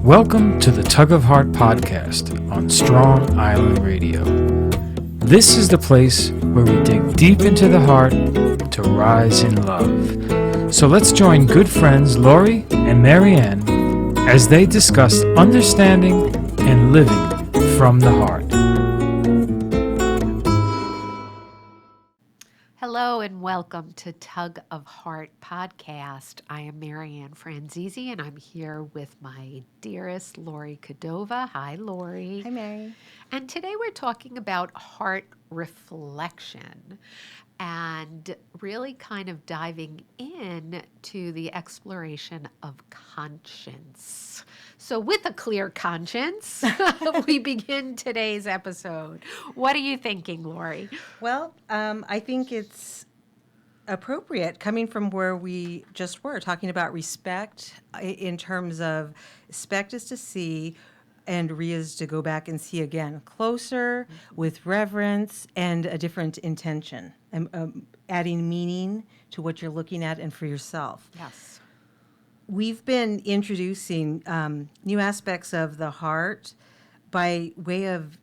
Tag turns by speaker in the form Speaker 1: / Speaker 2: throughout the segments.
Speaker 1: Welcome to the Tug of Heart podcast on Strong Island Radio. This is the place where we dig deep into the heart to rise in love. So let's join good friends Lori and Marianne as they discuss understanding and living from the heart.
Speaker 2: Hello and welcome to Tug of Heart podcast. I am Marianne Franzese and I'm here with my dearest Lori Cordova. Hi, Lori.
Speaker 3: Hi, Mary.
Speaker 2: And today we're talking about heart reflection and really kind of diving in to the exploration of conscience. So with a clear conscience, we begin today's episode. What are you thinking, Lori?
Speaker 3: Well, I think it's appropriate coming from where we just were, talking about respect in terms of expect is to see and re is to go back and see again, closer, with reverence and a different intention, adding meaning to what you're looking at and for yourself.
Speaker 2: Yes.
Speaker 3: We've been introducing new aspects of the heart by way of,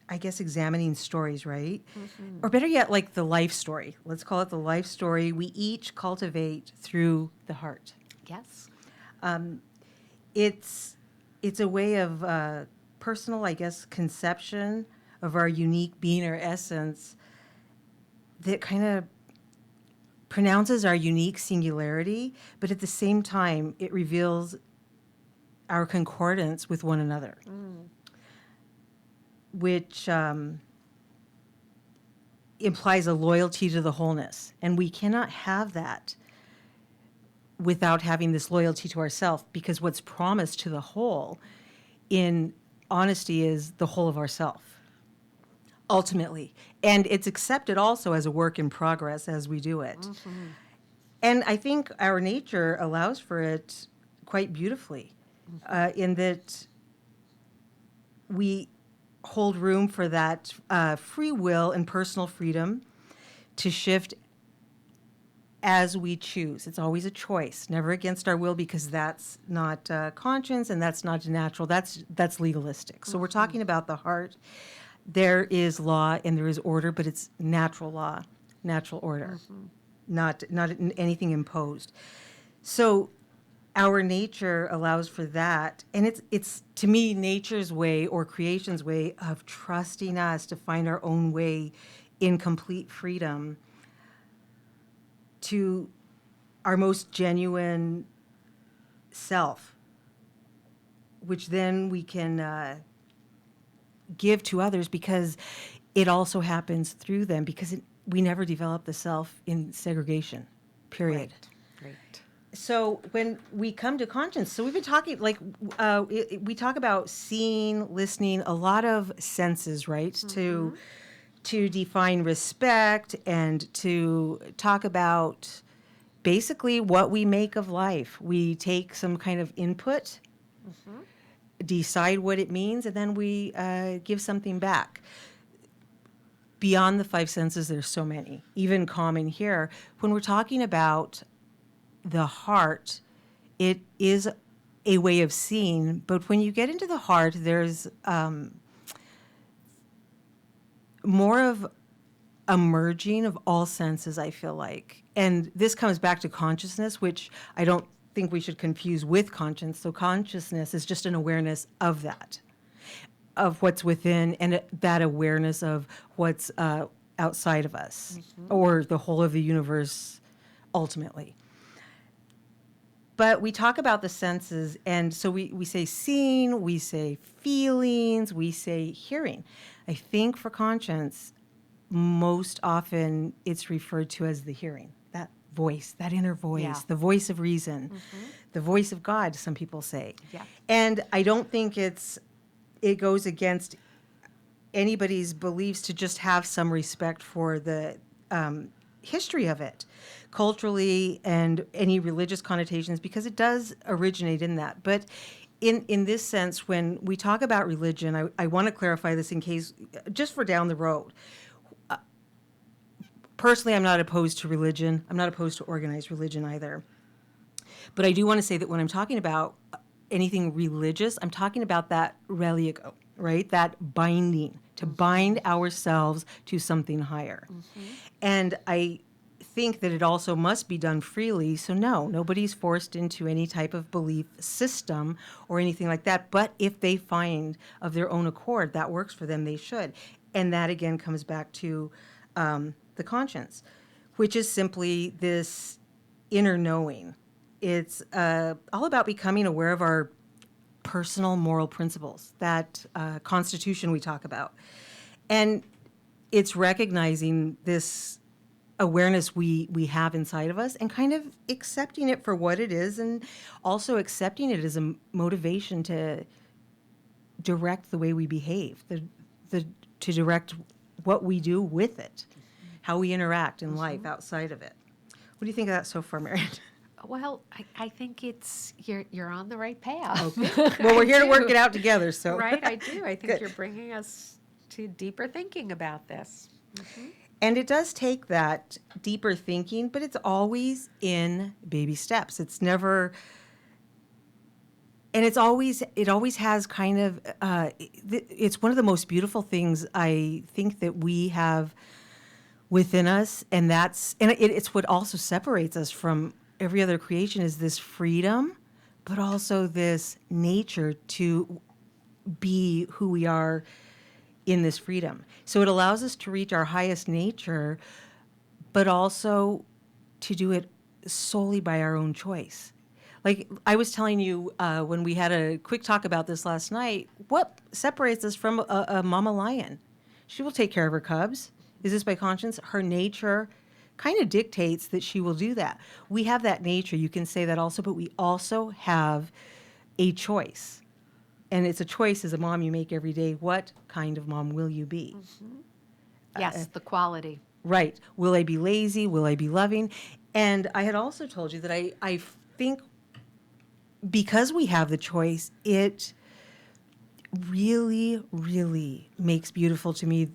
Speaker 3: I guess, examining stories, right? Mm-hmm. Or better yet, like the life story. Let's call it the life story we each cultivate through the heart.
Speaker 2: Yes.
Speaker 3: It's a way of personal, I guess, conception of our unique being or essence that kind of pronounces our unique singularity, but at the same time, it reveals our concordance with one another, which implies a loyalty to the wholeness. And we cannot have that without having this loyalty to ourselves, because what's promised to the whole in honesty is the whole of ourself, ultimately. And it's accepted also as a work in progress as we do it. Mm-hmm. And I think our nature allows for it quite beautifully, in that we hold room for that free will and personal freedom to shift as we choose. It's always a choice, never against our will, because that's not conscience and that's not natural. That's legalistic. So we're talking about the heart. There is law and there is order, but it's natural law, natural order, not anything imposed. So our nature allows for that, and it's to me nature's way or creation's way of trusting us to find our own way in complete freedom to our most genuine self, which then we can give to others, because it also happens through them, because we never develop the self in segregation, period.
Speaker 2: Right.
Speaker 3: So when we come to conscience, so we've been talking, we talk about seeing, listening, a lot of senses, right? Mm-hmm. To define respect and to talk about basically what we make of life. We take some kind of input, decide what it means, and then we give something back. Beyond the five senses, there's so many, even common here. When we're talking about the heart, it is a way of seeing, but when you get into the heart, there's more of a merging of all senses, I feel like. And this comes back to consciousness, which I don't think we should confuse with conscience. So consciousness is just an awareness of that, of what's within, and that awareness of what's outside of us, or the whole of the universe, ultimately. But we talk about the senses, and so we say seeing, we say feelings, we say hearing. I think for conscience, most often it's referred to as the hearing, that voice, that inner voice, the voice of reason, the voice of God, some people say. Yeah. And I don't think it goes against anybody's beliefs to just have some respect for the history of it, culturally, and any religious connotations, because it does originate in that. But in this sense, when we talk about religion, I want to clarify this in case, just for down the road. Personally, I'm not opposed to religion. I'm not opposed to organized religion either. But I do want to say that when I'm talking about anything religious. I'm talking about that religion, right? That binding, to bind ourselves to something higher. And I think that it also must be done freely. So no, nobody's forced into any type of belief system or anything like that. But if they find of their own accord that works for them, they should. And that again comes back to the conscience, which is simply this inner knowing. It's all about becoming aware of our personal moral principles, that constitution we talk about. And it's recognizing this awareness we have inside of us and kind of accepting it for what it is, and also accepting it as a motivation to direct the way we behave, to direct what we do with it, how we interact in life outside of it. What do you think of that so far, Marion?
Speaker 2: Well, I think it's you're on the right path.
Speaker 3: Well, we're here to work
Speaker 2: do.
Speaker 3: it out together, so.
Speaker 2: Right, I do. I think
Speaker 3: Good.
Speaker 2: you're bringing us to deeper thinking about this.
Speaker 3: And it does take that deeper thinking, but it's always in baby steps. It's never, and it always has kind of, it's one of the most beautiful things I think that we have within us, and it's what also separates us from every other creation, is this freedom, but also this nature to be who we are in this freedom. So it allows us to reach our highest nature, but also to do it solely by our own choice. Like I was telling you when we had a quick talk about this last night, what separates us from a mama lion? She will take care of her cubs. Is this by conscience? Her nature kind of dictates that she will do that. We have that nature, you can say that also, but we also have a choice. And it's a choice as a mom you make every day. What kind of mom will you be?
Speaker 2: Yes, the quality.
Speaker 3: Right. Will I be lazy? Will I be loving? And I had also told you that I think because we have the choice, it really, really makes beautiful to me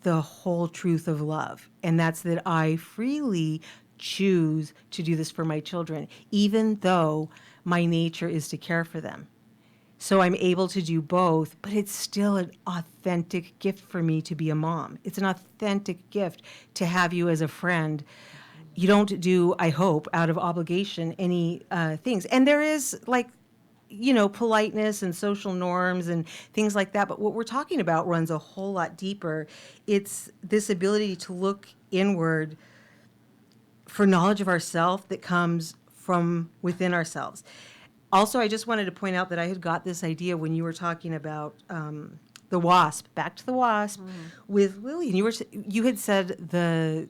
Speaker 3: the whole truth of love. And that's that I freely choose to do this for my children, even though my nature is to care for them. So I'm able to do both, but it's still an authentic gift for me to be a mom. It's an authentic gift to have you as a friend. You don't do, I hope, out of obligation any things. And there is politeness and social norms and things like that. But what we're talking about runs a whole lot deeper. It's this ability to look inward for knowledge of ourselves that comes from within ourselves. Also, I just wanted to point out that I had got this idea when you were talking about the wasp, back to the wasp, with Lily. And you had said the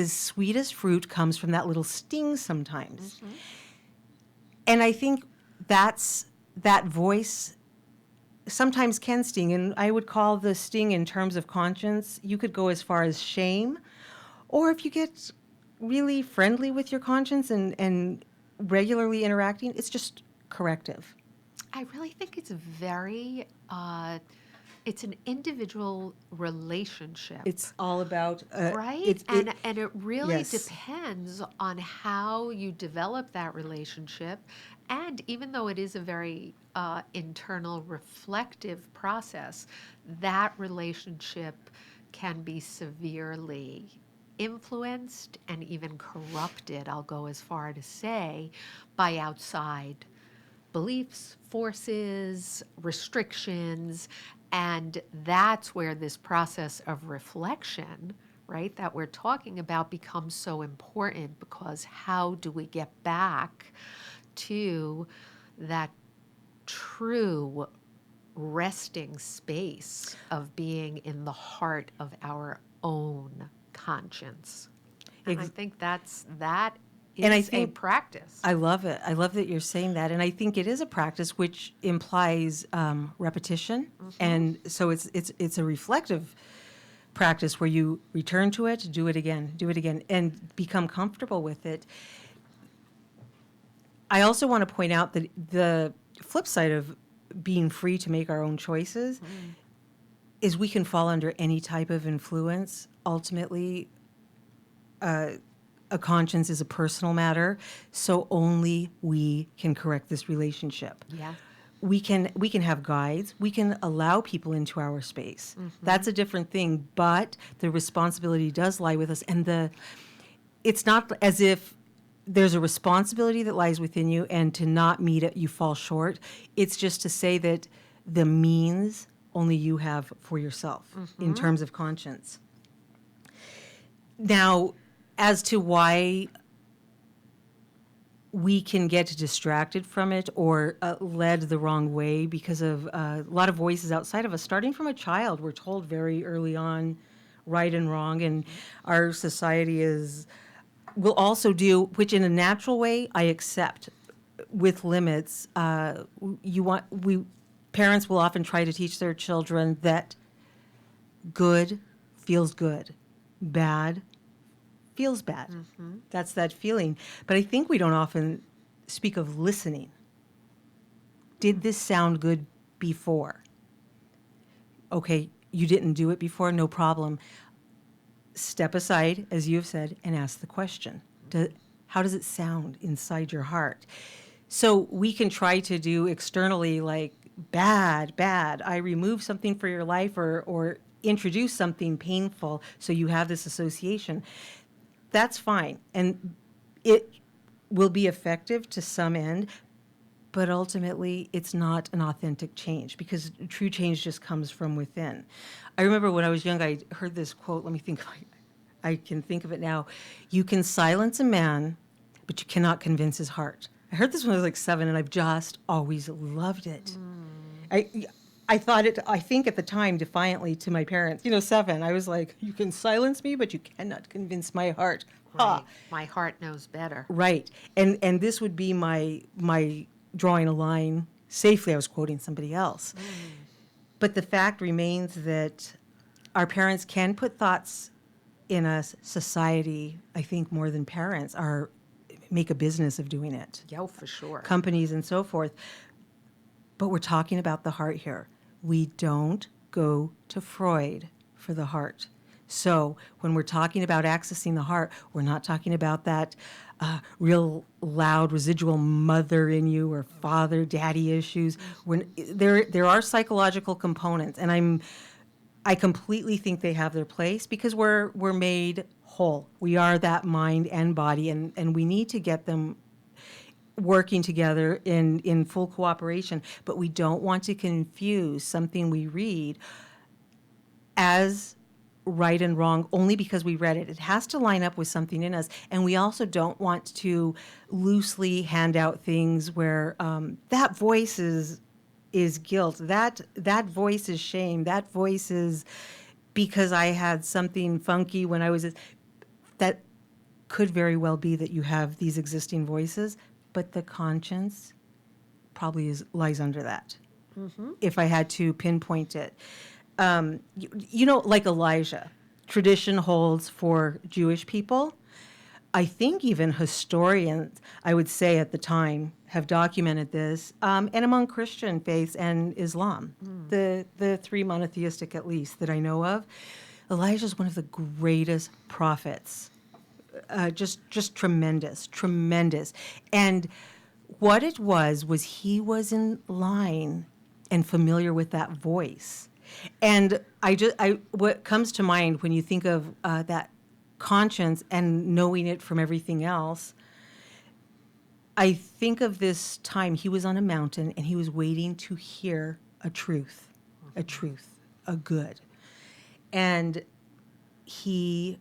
Speaker 3: sweetest fruit comes from that little sting sometimes. And I think that voice sometimes can sting, and I would call the sting in terms of conscience. You could go as far as shame, or if you get really friendly with your conscience and regularly interacting, it's just corrective.
Speaker 2: I really think it's very, it's an individual relationship.
Speaker 3: It's all about
Speaker 2: Right? And it really
Speaker 3: yes.
Speaker 2: depends on how you develop that relationship. And even though it is a very internal reflective process, that relationship can be severely influenced and even corrupted, I'll go as far to say, by outside beliefs, forces, restrictions. And that's where this process of reflection, right, that we're talking about becomes so important, because how do we get back to that true resting space of being in the heart of our own conscience? And I think that is
Speaker 3: And I
Speaker 2: a
Speaker 3: think-
Speaker 2: practice.
Speaker 3: I love it. I love that you're saying that, and I think it is a practice which implies repetition, and so it's a reflective practice where you return to it, do it again, and become comfortable with it. I also want to point out that the flip side of being free to make our own choices is we can fall under any type of influence. Ultimately, a conscience is a personal matter, so only we can correct this relationship.
Speaker 2: Yeah.
Speaker 3: We can have guides. We can allow people into our space. That's a different thing, but the responsibility does lie with us. And it's not as if there's a responsibility that lies within you, and to not meet it, you fall short. It's just to say that the means only you have for yourself in terms of conscience. Now, as to why we can get distracted from it or led the wrong way because of a lot of voices outside of us. Starting from a child, we're told very early on right and wrong, and our society will also do, which in a natural way I accept, with limits. Parents will often try to teach their children that good feels good, bad feels bad. That's that feeling. But I think we don't often speak of listening. Did this sound good before? Okay, you didn't do it before, no problem. Step aside, as you've said, and ask the question. How does it sound inside your heart? So we can try to do externally like bad, I remove something for your life or introduce something painful so you have this association. That's fine. And it will be effective to some end, but ultimately it's not an authentic change because true change just comes from within. I remember when I was young, I heard this quote. Let me think. I can think of it now. You can silence a man, but you cannot convince his heart. I heard this when I was like 7, and I've just always loved it. I thought it, I think at the time, defiantly to my parents. 7, I was like, you can silence me, but you cannot convince my heart.
Speaker 2: Right. My heart knows better.
Speaker 3: Right. And this would be my drawing a line safely. I was quoting somebody else. But the fact remains that our parents can put thoughts in us. Society, I think more than parents, make a business of doing it.
Speaker 2: Yeah, for sure.
Speaker 3: Companies and so forth. But we're talking about the heart here. We don't go to Freud for the heart. So when we're talking about accessing the heart, we're not talking about that real loud residual mother in you or father, daddy issues. There are psychological components, and I completely think they have their place because we're made whole. We are that mind and body, and we need to get them working together in full cooperation. But we don't want to confuse something we read as right and wrong only because we read it. It has to line up with something in us. And we also don't want to loosely hand out things where that voice is guilt. That voice is shame. That voice is because I had something funky when I was. That could very well be that you have these existing voices, but the conscience probably lies under that. If I had to pinpoint it. Like Elijah, tradition holds for Jewish people. I think even historians, I would say at the time, have documented this, and among Christian faiths and Islam, the 3 monotheistic at least that I know of. Elijah is one of the greatest prophets, just tremendous. And what it was he was in line and familiar with that voice. And what comes to mind when you think of that conscience and knowing it from everything else, I think of this time he was on a mountain and he was waiting to hear a truth, a good. And the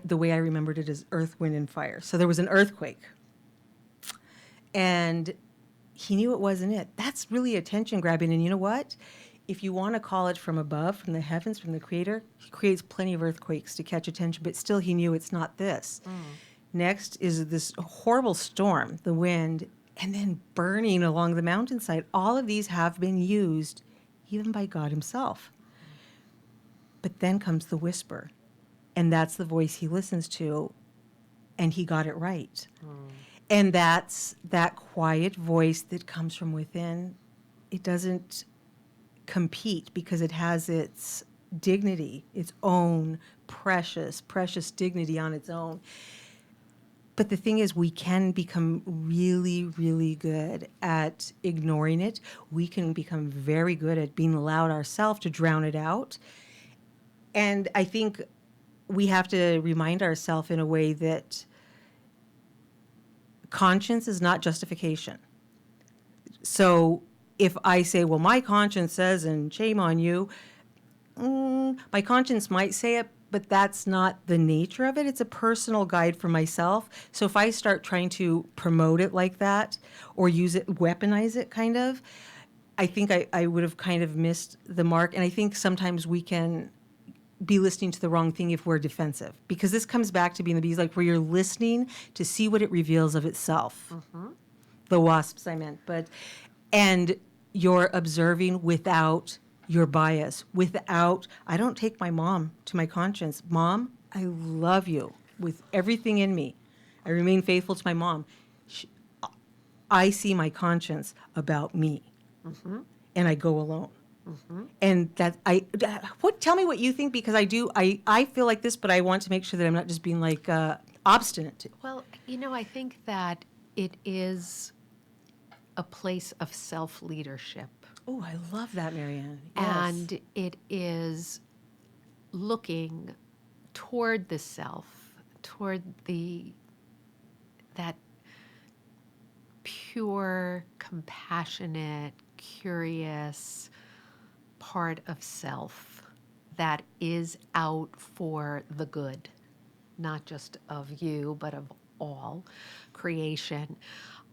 Speaker 3: way I remembered it is earth, wind, and fire. So there was an earthquake. And he knew it wasn't it. That's really attention grabbing. And you know what? If you want to call it from above, from the heavens, from the Creator, he creates plenty of earthquakes to catch attention, but still he knew it's not this. Next is this horrible storm, the wind, and then burning along the mountainside. All of these have been used even by God himself. But then comes the whisper, and that's the voice he listens to, and he got it right. And that's that quiet voice that comes from within. It doesn't compete because it has its dignity, its own precious dignity on its own. But the thing is, we can become really, really good at ignoring it. We can become very good at being loud ourselves to drown it out. And I think we have to remind ourselves in a way that conscience is not justification. So if I say, well, my conscience says, and shame on you, my conscience might say it, but that's not the nature of it. It's a personal guide for myself. So if I start trying to promote it like that or use it, weaponize it kind of, I think I would have kind of missed the mark. And I think sometimes we can be listening to the wrong thing if we're defensive, because this comes back to being the bees, like where you're listening to see what it reveals of itself. The wasps I meant, and you're observing without your bias, without, I don't take my mom to my conscience. Mom, I love you with everything in me. I remain faithful to my mom. I see my conscience about me, and I go alone. And that tell me what you think, because I feel like this, but I want to make sure that I'm not just being like obstinate.
Speaker 2: Well, I think that it is a place of self-leadership.
Speaker 3: Oh, I love that, Marianne. Yes.
Speaker 2: And it is looking toward the self, toward that pure, compassionate, curious part of self that is out for the good, not just of you, but of all creation.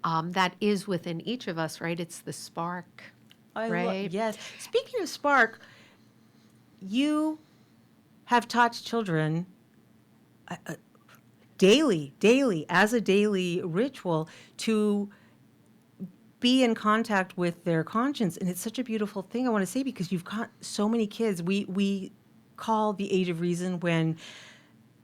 Speaker 2: That is within each of us, right? It's the spark, right?
Speaker 3: Yes. Speaking of spark, you have taught children daily, as a daily ritual to be in contact with their conscience. And it's such a beautiful thing, I want to say, because you've got so many kids. We call the age of reason when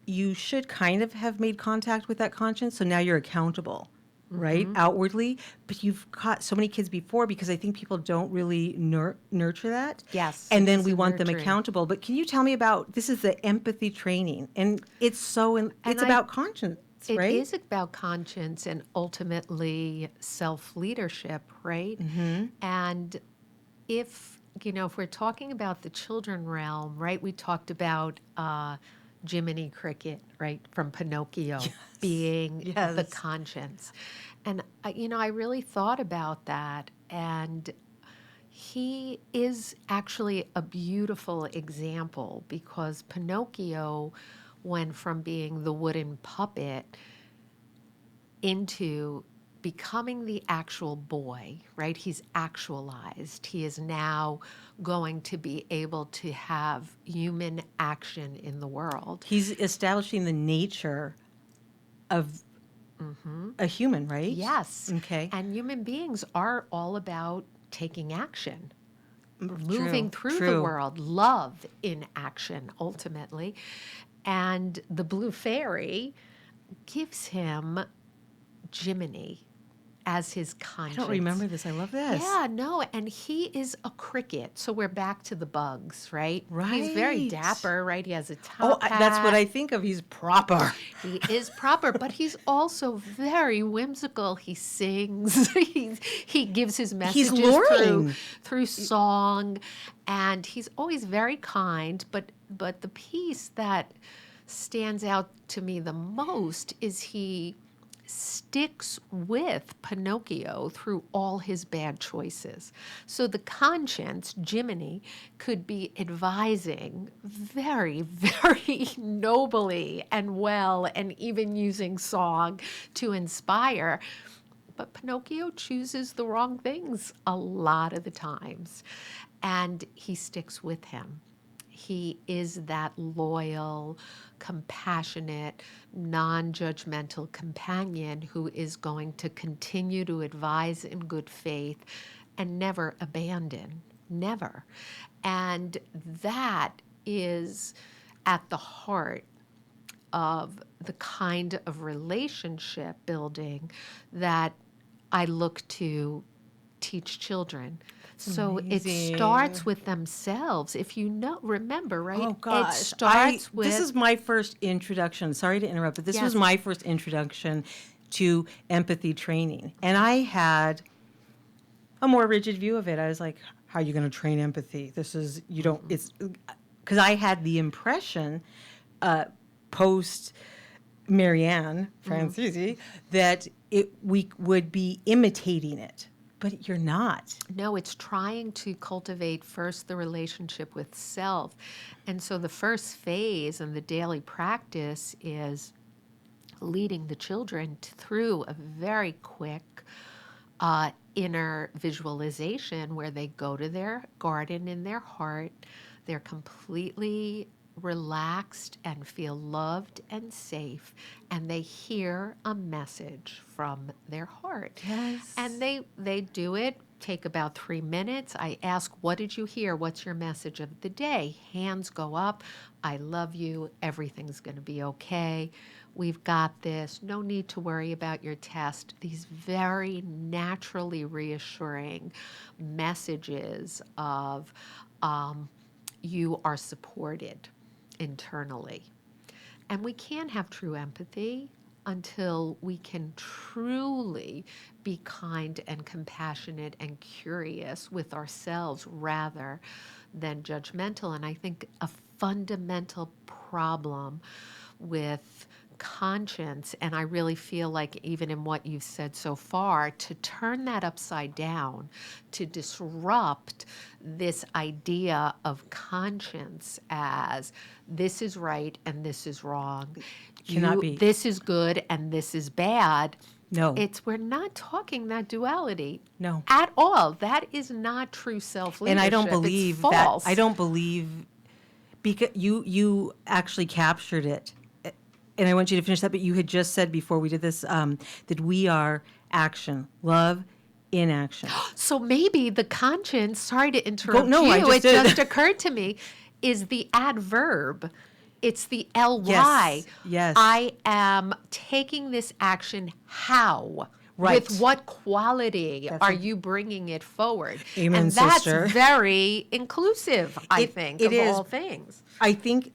Speaker 3: you should kind of have made contact with that conscience. So now you're accountable, right? Outwardly. But you've caught so many kids before, because I think people don't really nurture that.
Speaker 2: Yes.
Speaker 3: And then
Speaker 2: it's
Speaker 3: we want them
Speaker 2: nurturing.
Speaker 3: accountable. But can you tell me about, this is the empathy training, and it's about conscience.
Speaker 2: It
Speaker 3: right?
Speaker 2: is about conscience and ultimately self-leadership, right? And if we're talking about the children realm, right, we talked about Jiminy Cricket, right, from Pinocchio being the
Speaker 3: Yes.
Speaker 2: conscience. And, I really thought about that. And he is actually a beautiful example, because Pinocchio went from being the wooden puppet into becoming the actual boy, right? He's actualized. He is now going to be able to have human action in the world.
Speaker 3: He's establishing the nature of a human, right?
Speaker 2: Yes.
Speaker 3: Okay.
Speaker 2: And human beings are all about taking action, moving through the
Speaker 3: true.
Speaker 2: world, love in action, ultimately. And the blue fairy gives him Jiminy as his
Speaker 3: I
Speaker 2: conscience.
Speaker 3: don't remember this. I love this.
Speaker 2: Yeah, no, and he is a cricket. So we're back to the bugs, right? He's very
Speaker 3: Right.
Speaker 2: dapper, right? He has a
Speaker 3: Oh,
Speaker 2: top hat.
Speaker 3: that's what I think of. He's proper.
Speaker 2: He is proper, but he's also very whimsical. He sings. he gives his messages
Speaker 3: luring.
Speaker 2: through song, and he's always very kind. But the piece that stands out to me the most is he sticks with Pinocchio through all his bad choices. So the conscience, Jiminy, could be advising very, very nobly and well, and even using song to inspire. But Pinocchio chooses the wrong things a lot of the times, and he sticks with him. He is that loyal, compassionate, non-judgmental companion who is going to continue to advise in good faith and never abandon, never. And that is at the heart of the kind of relationship building that I look to teach children. So it
Speaker 3: amazing.
Speaker 2: starts with themselves. If you know, remember, right?
Speaker 3: Oh gosh,
Speaker 2: It starts with
Speaker 3: this is my first introduction. Sorry to interrupt, but this was
Speaker 2: Yes.
Speaker 3: my first introduction to empathy training, and I had a more rigid view of it. I was like, "How are you going to train empathy? This is you don't." It's because I had the impression, post Marianne Francisi, that we would be imitating it, but you're not.
Speaker 2: No, it's trying to cultivate first the relationship with self. And so the first phase in the daily practice is leading the children through a very quick inner visualization where they go to their garden in their heart. They're completely relaxed and feel loved and safe, and they hear a message from their heart.
Speaker 3: Yes.
Speaker 2: And they do it, take about 3 minutes. I ask, what did you hear? What's your message of the day? Hands go up. I love you. Everything's going to be okay. We've got this. No need to worry about your test. These very naturally reassuring messages of you are supported internally. And we can't have true empathy until we can truly be kind and compassionate and curious with ourselves rather than judgmental. And I think a fundamental problem with conscience, and I really feel like even in what you've said so far, to turn that upside down, to disrupt this idea of conscience as this is right and this is wrong.
Speaker 3: Cannot be.
Speaker 2: This is good and this is bad.
Speaker 3: No.
Speaker 2: We're not talking that duality.
Speaker 3: No.
Speaker 2: At all. That is not true self-leadership.
Speaker 3: And I don't
Speaker 2: It's
Speaker 3: believe that.
Speaker 2: false.
Speaker 3: I don't believe because you actually captured it, and I want you to finish that. But you had just said before we did this that we are action, love in action.
Speaker 2: So maybe the conscience, sorry to interrupt
Speaker 3: no,
Speaker 2: you,
Speaker 3: I just
Speaker 2: it
Speaker 3: did.
Speaker 2: just occurred to me, is the adverb. It's the ly.
Speaker 3: Yes.
Speaker 2: I am taking this action how?
Speaker 3: Right.
Speaker 2: With what quality
Speaker 3: That's
Speaker 2: are
Speaker 3: it.
Speaker 2: you bringing it forward?
Speaker 3: Amen,
Speaker 2: and that's
Speaker 3: sister.
Speaker 2: very inclusive, I think,
Speaker 3: it
Speaker 2: of
Speaker 3: is.
Speaker 2: all things.
Speaker 3: I think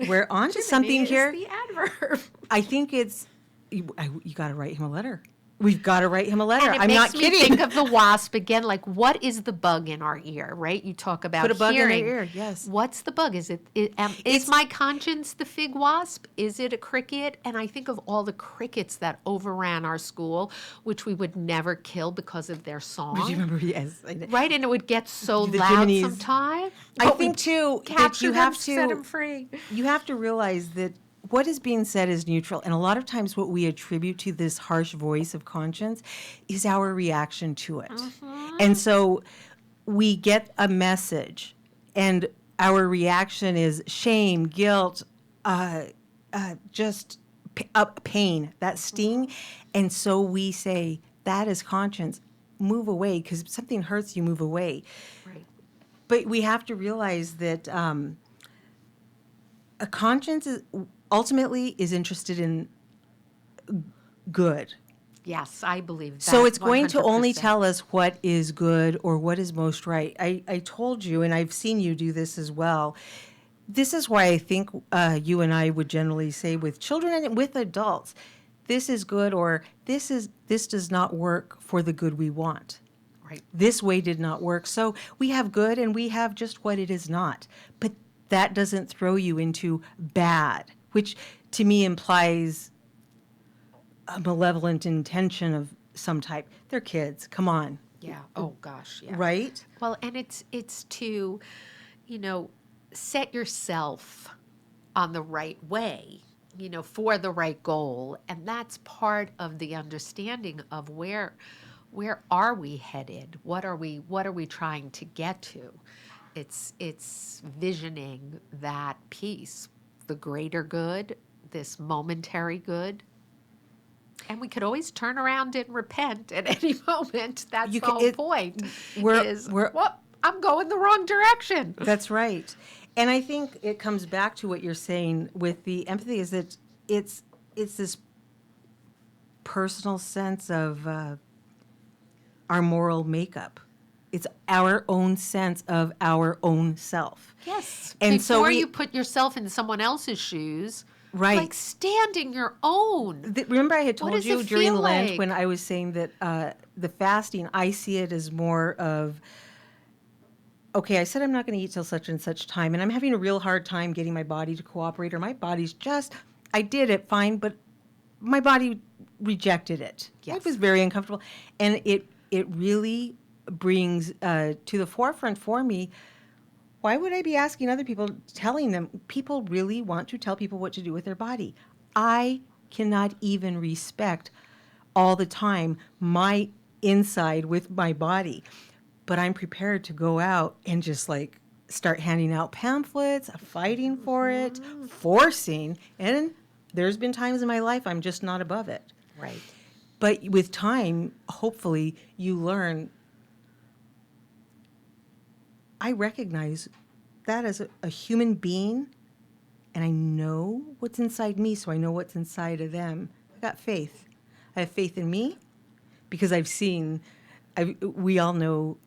Speaker 3: we're on to something
Speaker 2: Timidity
Speaker 3: here.
Speaker 2: is the adverb.
Speaker 3: I think it's you got to write him a letter. We've got to write him a letter.
Speaker 2: And it
Speaker 3: I'm
Speaker 2: makes
Speaker 3: not
Speaker 2: me
Speaker 3: kidding.
Speaker 2: think of the wasp again. Like, what is the bug in our ear, right? You talk about
Speaker 3: Put a bug in their
Speaker 2: hearing.
Speaker 3: ear, yes.
Speaker 2: What's the bug? Is
Speaker 3: It's-
Speaker 2: my conscience the fig wasp? Is it a cricket? And I think of all the crickets that overran our school, which we would never kill because of their song.
Speaker 3: Do you remember? Yes. I did.
Speaker 2: Right, and it would get so
Speaker 3: The
Speaker 2: loud
Speaker 3: Jiminy's.
Speaker 2: sometimes.
Speaker 3: I think too that
Speaker 2: Capture
Speaker 3: you
Speaker 2: them,
Speaker 3: have
Speaker 2: set them
Speaker 3: to
Speaker 2: free.
Speaker 3: you have to realize that what is being said is neutral, and a lot of times what we attribute to this harsh voice of conscience is our reaction to it. And so we get a message, and our reaction is shame, guilt, just pain, that sting, and so we say that is conscience. Move away because something hurts you. Move away.
Speaker 2: Right.
Speaker 3: But we have to realize that a conscience ultimately is interested in good.
Speaker 2: Yes, I believe that.
Speaker 3: So it's going to only
Speaker 2: 100%.
Speaker 3: tell us what is good or what is most right. I told you, and I've seen you do this as well. This is why I think you and I would generally say with children and with adults, this is good or this does not work for the good we want.
Speaker 2: Right.
Speaker 3: This way did not work. So we have good and we have just what it is not. But that doesn't throw you into bad, which to me implies a malevolent intention of some type. They're kids. Come on.
Speaker 2: Yeah. Oh gosh. Yeah.
Speaker 3: Right?
Speaker 2: Well, and it's to, set yourself on the right way, for the right goal, and that's part of the understanding of where are we headed? What are we trying to get to? It's visioning that peace, the greater good, this momentary good. And we could always turn around and repent at any moment. That's the whole point. I'm going the wrong direction.
Speaker 3: That's right. And I think it comes back to what you're saying with the empathy is that it's this personal sense of our moral makeup. It's our own sense of our own self.
Speaker 2: Yes.
Speaker 3: And
Speaker 2: Before you put yourself in someone else's shoes,
Speaker 3: Right.
Speaker 2: like stand in your own.
Speaker 3: Remember I had
Speaker 2: What
Speaker 3: told
Speaker 2: does
Speaker 3: you
Speaker 2: it
Speaker 3: during
Speaker 2: feel
Speaker 3: Lent
Speaker 2: like?
Speaker 3: when I was saying that the fasting, I see it as more of, okay, I said I'm not going to eat till such and such time, and I'm having a real hard time getting my body to cooperate, or my body's just, I did it fine, but my body rejected it.
Speaker 2: Yes.
Speaker 3: It was very uncomfortable. And it really brings to the forefront for me, why would I be asking other people, telling them, people really want to tell people what to do with their body. I cannot even respect all the time my inside with my body. But I'm prepared to go out and just like start handing out pamphlets, fighting for it, forcing. And there's been times in my life I'm just not above it.
Speaker 2: Right.
Speaker 3: But with time, hopefully, you learn. I recognize that as a human being, and I know what's inside me, so I know what's inside of them. I got faith. I have faith in me because I've seen, we all know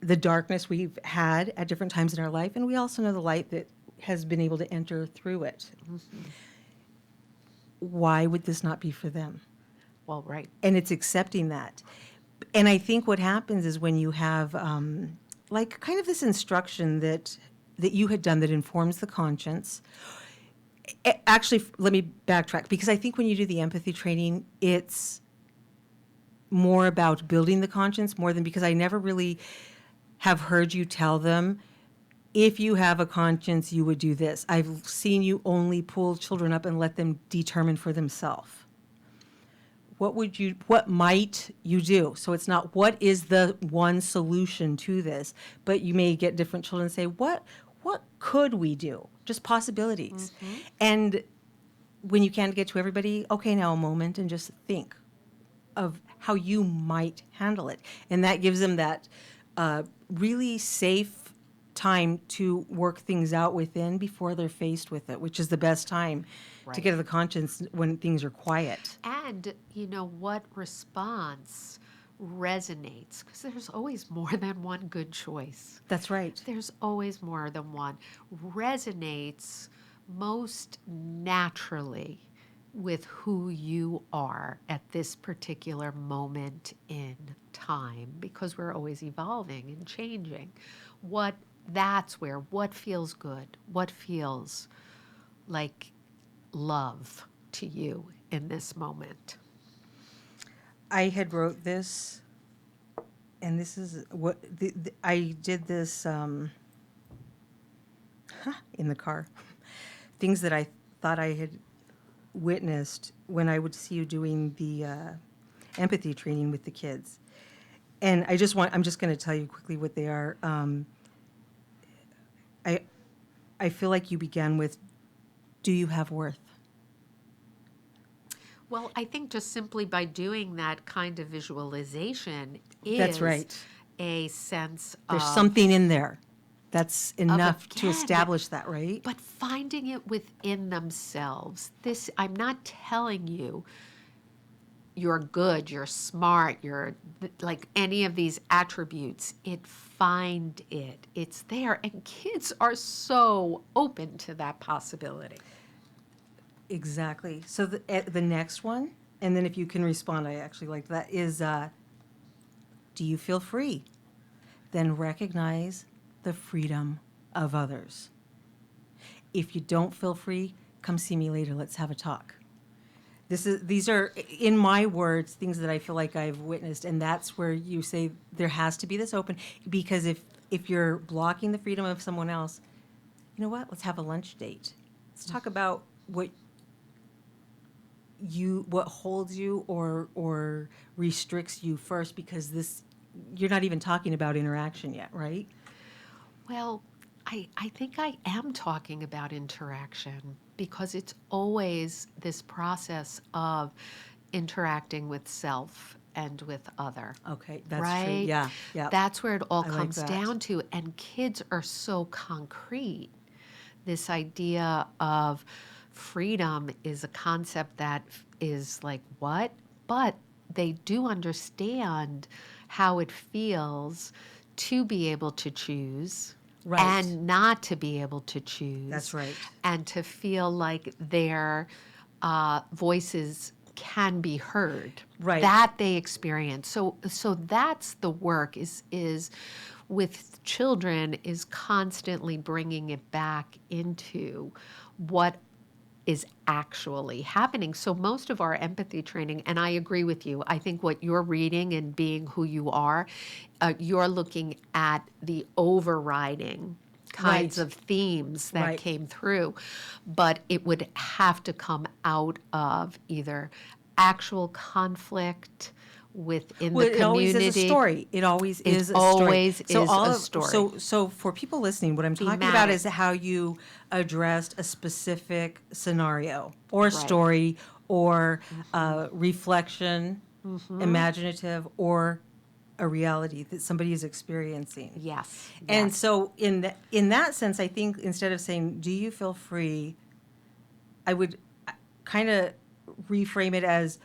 Speaker 3: the darkness we've had at different times in our life, and we also know the light that has been able to enter through it. Mm-hmm. Why would this not be for them?
Speaker 2: Well, right.
Speaker 3: And it's accepting that. And I think what happens is when you have like kind of this instruction that you had done that informs the conscience. Actually, let me backtrack, because I think when you do the empathy training, it's more about building the conscience more than, because I never really have heard you tell them, if you have a conscience, you would do this. I've seen you only pull children up and let them determine for themselves. What might you do? So it's not what is the one solution to this, but you may get different children say, what could we do? Just possibilities. Mm-hmm. And when you can't get to everybody, okay, now a moment and just think of how you might handle it. And that gives them that really safe time to work things out within before they're faced with it, which is the best time to get to the conscience when things are quiet.
Speaker 2: And, you know, what response resonates? Because there's always more than one good choice.
Speaker 3: That's right.
Speaker 2: There's always more than one. Resonates most naturally with who you are at this particular moment in time, because we're always evolving and changing. That's where what feels good, what feels like love to you in this moment.
Speaker 3: I had wrote this, and this is what I did this in the car. Things that I thought I had witnessed when I would see you doing the empathy training with the kids. And I'm just going to tell you quickly what they are. I feel like you began with, do you have worth?
Speaker 2: Well, I think just simply by doing that kind of visualization is
Speaker 3: That's right.
Speaker 2: a sense
Speaker 3: There's
Speaker 2: of
Speaker 3: something in there. That's enough to
Speaker 2: again,
Speaker 3: establish that, right?
Speaker 2: but finding it within themselves. I'm not telling you you're good, you're smart, you're like any of these attributes. Find it. It's there. And kids are so open to that possibility.
Speaker 3: Exactly. So the next one, and then if you can respond, I actually like that, is do you feel free? Then recognize the freedom of others. If you don't feel free, come see me later. Let's have a talk. These are, in my words, things that I feel like I've witnessed, and that's where you say there has to be this open, because if you're blocking the freedom of someone else, you know what? Let's have a lunch date. Let's talk about what holds you or restricts you first, because you're not even talking about interaction yet, right?
Speaker 2: Well, I think I am talking about interaction, because it's always this process of interacting with self and with other.
Speaker 3: Okay, that's
Speaker 2: right?
Speaker 3: true. Yeah, yeah.
Speaker 2: That's where it all
Speaker 3: I like
Speaker 2: comes
Speaker 3: that.
Speaker 2: down to. And kids are so concrete. This idea of freedom is a concept that is like, what? But they do understand how it feels to be able to choose
Speaker 3: Right.
Speaker 2: and not to be able to choose.
Speaker 3: That's right.
Speaker 2: And to feel like their voices can be heard.
Speaker 3: Right.
Speaker 2: That they experience. So that's the work is with children, is constantly bringing it back into what is actually happening. So most of our empathy training, and I agree with you, I think what you're reading and being who you are, you're looking at the overriding kinds
Speaker 3: Right.
Speaker 2: of themes that
Speaker 3: Right.
Speaker 2: came through, but it would have to come out of either actual conflict within
Speaker 3: Well,
Speaker 2: the
Speaker 3: it always is a
Speaker 2: community.
Speaker 3: story. It always
Speaker 2: It
Speaker 3: is a story.
Speaker 2: always
Speaker 3: So
Speaker 2: is
Speaker 3: all
Speaker 2: a
Speaker 3: of,
Speaker 2: story.
Speaker 3: So for people listening, what I'm talking about
Speaker 2: Thematic.
Speaker 3: is how you addressed a specific scenario or a
Speaker 2: Right.
Speaker 3: story or reflection, imaginative, or a reality that somebody is experiencing.
Speaker 2: Yes.
Speaker 3: And
Speaker 2: yes.
Speaker 3: so in that sense, I think instead of saying, "Do you feel free?" I would kind of reframe it as,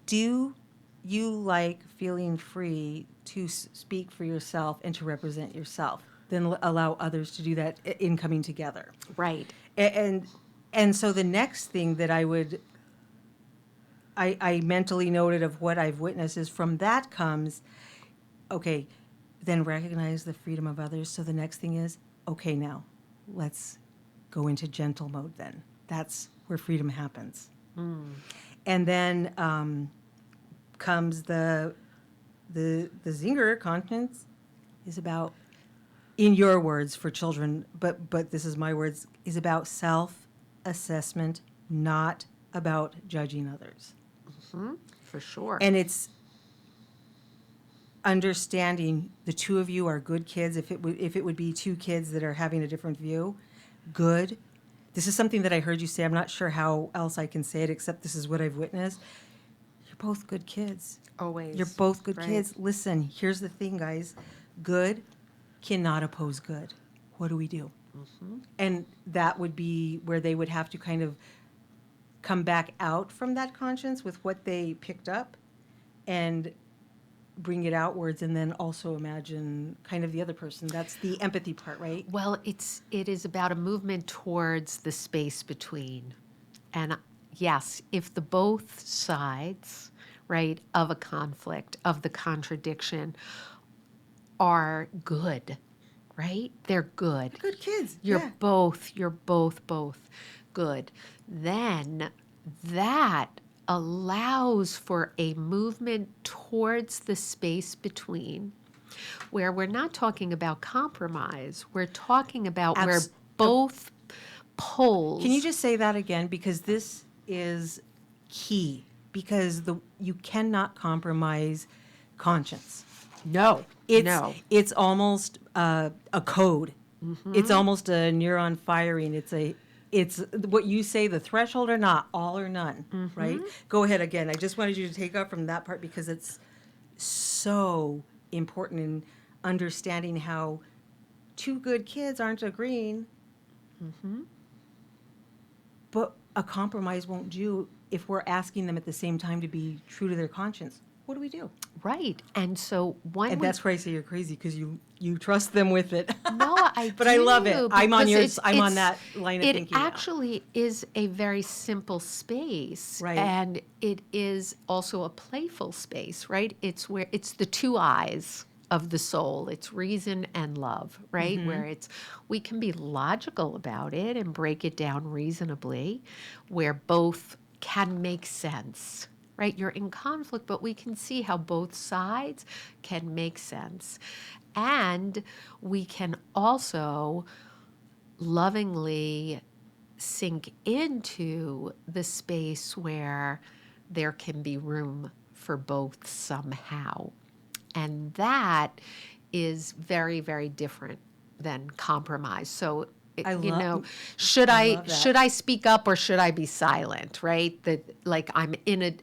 Speaker 3: "Do you like feeling free to speak for yourself and to represent yourself? Then allow others to do that in coming together."
Speaker 2: Right.
Speaker 3: And so the next thing that I mentally noted of what I've witnessed is from that comes, okay, then recognize the freedom of others. So the next thing is, okay, now let's go into gentle mode then. That's where freedom happens. And then comes the Zinger conscience is about, in your words for children, but this is my words, is about self-assessment, not about judging others.
Speaker 2: For sure.
Speaker 3: And it's understanding the two of you are good kids. If it would be two kids that are having a different view, good. This is something that I heard you say. I'm not sure how else I can say it except this is what I've witnessed. You're both good kids.
Speaker 2: Always.
Speaker 3: You're both good
Speaker 2: Right.
Speaker 3: kids. Listen, here's the thing, guys. Good cannot oppose good. What do we do? And that would be where they would have to kind of come back out from that conscience with what they picked up and bring it outwards, and then also imagine kind of the other person. That's the empathy part, right?
Speaker 2: Well, it is about a movement towards the space between. And yes, if the both sides, right, of a conflict, of the contradiction are good, right? They're good.
Speaker 3: Good kids.
Speaker 2: You're
Speaker 3: yeah.
Speaker 2: both good. Then that allows for a movement towards the space between, where we're not talking about compromise. We're talking about where both poles.
Speaker 3: Can you just say that again? Because this is key. Because you cannot compromise conscience.
Speaker 2: No.
Speaker 3: It's almost a code. It's almost a neuron firing. It's what you say, the threshold or not, all or none, right? Go ahead again. I just wanted you to take up from that part because it's so important in understanding how two good kids aren't agreeing, but a compromise won't do if we're asking them at the same time to be true to their conscience. What do we do?
Speaker 2: Right. And so
Speaker 3: And that's why I say you're crazy, because you trust them with it.
Speaker 2: No, I
Speaker 3: But I love it.
Speaker 2: do,
Speaker 3: I'm on
Speaker 2: because
Speaker 3: yours. I'm on that line of thinking
Speaker 2: It
Speaker 3: now.
Speaker 2: actually is a very simple space.
Speaker 3: Right.
Speaker 2: And it is also a playful space, right? It's where it's the two eyes of the soul. It's reason and love, right? Where we can be logical about it and break it down reasonably, where both can make sense. Right, you're in conflict, but we can see how both sides can make sense. And we can also lovingly sink into the space where there can be room for both somehow. And that is very, very different than compromise. So, should
Speaker 3: I
Speaker 2: I
Speaker 3: love that.
Speaker 2: should I speak up or should I be silent, right? That like I'm in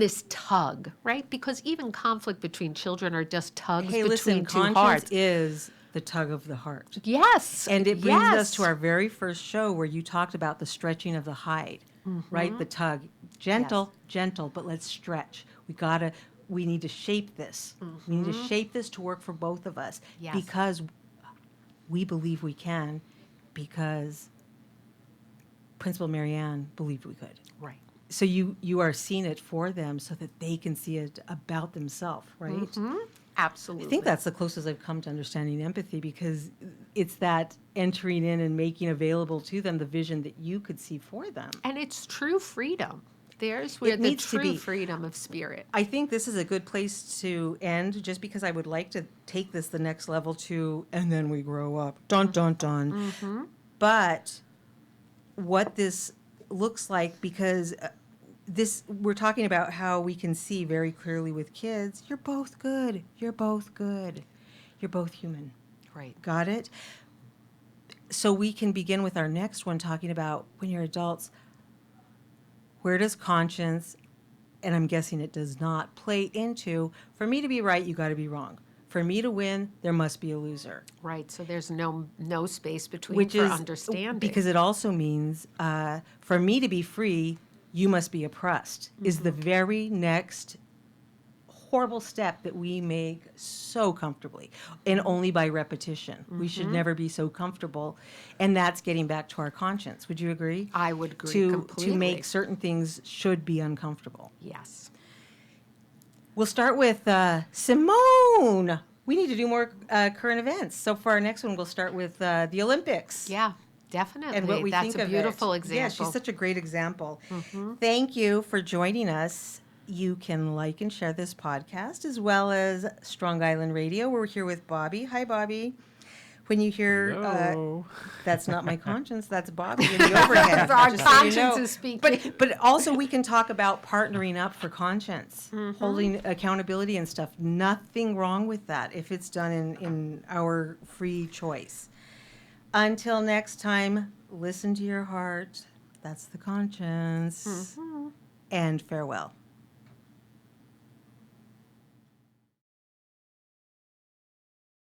Speaker 2: this tug, right? Because even conflict between children are just tugs
Speaker 3: Hey,
Speaker 2: between
Speaker 3: listen,
Speaker 2: two
Speaker 3: conscience
Speaker 2: hearts.
Speaker 3: is the tug of the heart.
Speaker 2: Yes.
Speaker 3: And it brings us
Speaker 2: yes.
Speaker 3: to our very first show where you talked about the stretching of the hide, right? The tug. Gentle, but let's stretch. We need to shape this. We need to shape this to work for both of us.
Speaker 2: Yes.
Speaker 3: Because we believe we can, because Principal Marianne believed we could.
Speaker 2: Right.
Speaker 3: So you are seeing it for them so that they can see it about themselves, right?
Speaker 2: Absolutely.
Speaker 3: I think that's the closest I've come to understanding empathy, because it's that entering in and making available to them the vision that you could see for them.
Speaker 2: And it's true freedom. There's where
Speaker 3: It
Speaker 2: the
Speaker 3: needs to
Speaker 2: true
Speaker 3: be.
Speaker 2: freedom of spirit.
Speaker 3: I think this is a good place to end, just because I would like to take this the next level to, and then we grow up. Dun, dun, dun. But what this looks like, because we're talking about how we can see very clearly with kids, you're both good. You're both good. You're both human.
Speaker 2: Right.
Speaker 3: Got it? So we can begin with our next one, talking about when you're adults, where does conscience, and I'm guessing it does not, play into, for me to be right, you got to be wrong. For me to win, there must be a loser.
Speaker 2: Right. So there's no space between
Speaker 3: Which
Speaker 2: for
Speaker 3: is
Speaker 2: understanding.
Speaker 3: because it also means for me to be free, you must be oppressed, is the very next horrible step that we make so comfortably, and only by repetition. We should never be so comfortable, and that's getting back to our conscience. Would you agree?
Speaker 2: I would agree
Speaker 3: to
Speaker 2: completely.
Speaker 3: make certain things should be uncomfortable.
Speaker 2: Yes.
Speaker 3: We'll start with Simone. We need to do more current events. So for our next one, we'll start with the Olympics.
Speaker 2: Yeah, definitely.
Speaker 3: And what we
Speaker 2: That's
Speaker 3: think
Speaker 2: a
Speaker 3: of
Speaker 2: beautiful
Speaker 3: it.
Speaker 2: example.
Speaker 3: Yeah, she's such a great example. Thank you for joining us. You can like and share this podcast, as well as Strong Island Radio. We're here with Bobby. Hi, Bobby. When you hear,
Speaker 1: Hello.
Speaker 3: that's not my conscience, that's Bobby in the overhead.
Speaker 2: Our
Speaker 3: just so you
Speaker 2: conscience
Speaker 3: know.
Speaker 2: is speaking.
Speaker 3: But also we can talk about partnering up for conscience, holding accountability and stuff. Nothing wrong with that if it's done in our free choice. Until next time, listen to your heart. That's the conscience. And farewell.